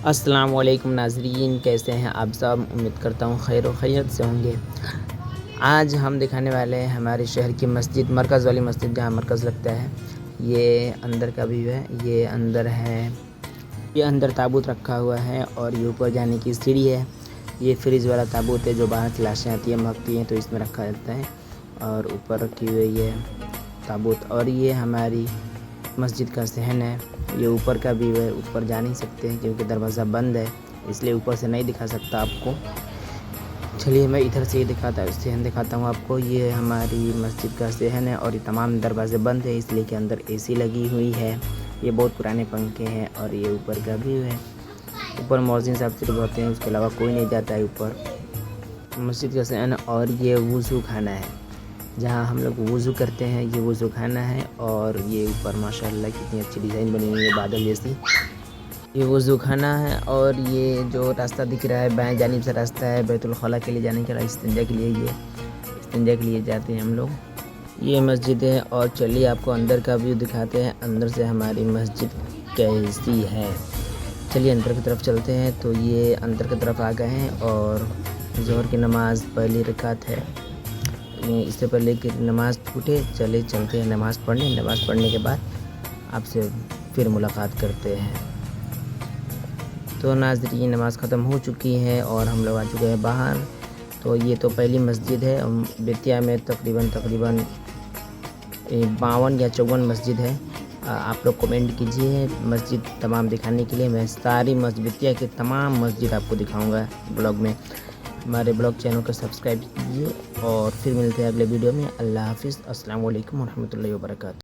السلام علیکم ناظرین، کیسے ہیں آپ سب؟ امید کرتا ہوں خیر و خیریت سے ہوں گے۔ آج ہم دکھانے والے ہیں ہمارے شہر کی مسجد، مرکز والی مسجد جہاں مرکز لگتا ہے۔ یہ اندر کا ویو ہے، یہ اندر ہے، یہ اندر تابوت رکھا ہوا ہے اور یہ اوپر جانے کی سیڑھی ہے۔ یہ فریج والا تابوت ہے جو باہر سے لاشیں آتی ہیں مہکتی ہیں تو اس میں رکھا جاتا ہے، اور اوپر رکھی ہوئی ہے تابوت۔ اور یہ ہماری مسجد کا صحن ہے، یہ اوپر کا ویو ہے۔ اوپر جا نہیں سکتے ہیں کیونکہ دروازہ بند ہے، اس لیے اوپر سے نہیں دکھا سکتا آپ کو۔ چلیے میں ادھر سے ہی صحن دکھاتا ہوں آپ کو۔ یہ ہماری مسجد کا صحن ہے اور یہ تمام دروازے بند ہے اس لیے کہ اندر اے سی لگی ہوئی ہے۔ یہ بہت پرانے پنکھے ہیں اور یہ اوپر کا ویو ہے۔ اوپر مؤذن صاحب صرف ہوتے ہیں، اس کے علاوہ کوئی نہیں جاتا ہے اوپر مسجد کا صحن۔ اور یہ وضو خانہ ہے جہاں ہم لوگ وضو کرتے ہیں، یہ وضو خانہ ہے۔ اور یہ اوپر ماشاءاللہ کتنی اچھی ڈیزائن بنی ہوئی ہے بادل جیسی۔ یہ وضو خانہ ہے اور یہ جو راستہ دکھ رہا ہے بائیں جانب سے راستہ ہے بیت الخلاء کے لیے جانے کا، استنجا کے لیے، یہ استنجا کے لیے جاتے ہیں ہم لوگ۔ یہ مسجد ہے اور چلیے آپ کو اندر کا ویو دکھاتے ہیں، اندر سے ہماری مسجد کیسی ہے۔ چلیے اندر کی طرف چلتے ہیں۔ تو یہ اندر کی طرف آ گئے ہیں اور ظہر کی نماز پہلی رکعت ہے، اس سے پہلے کہ نماز چھوٹے چلتے ہیں نماز پڑھنے۔ نماز پڑھنے کے بعد آپ سے پھر ملاقات کرتے ہیں۔ تو ناظرین نماز ختم ہو چکی ہے اور ہم لوگ آ چکے ہیں باہر۔ تو یہ تو پہلی مسجد ہے، بیتیا میں تقریباً 52 یا 54 مسجد ہے۔ آپ لوگ کمنٹ کیجئے مسجد تمام دکھانے کے لیے، میں ساری بیتیا کے تمام مسجد آپ کو دکھاؤں گا بلاگ میں۔ ہمارے بلاگ چینل کو سبسکرائب کیجیے اور پھر ملتے ہیں اگلے ویڈیو میں۔ اللہ حافظ، السلام علیکم ورحمۃ اللہ وبرکاتہ۔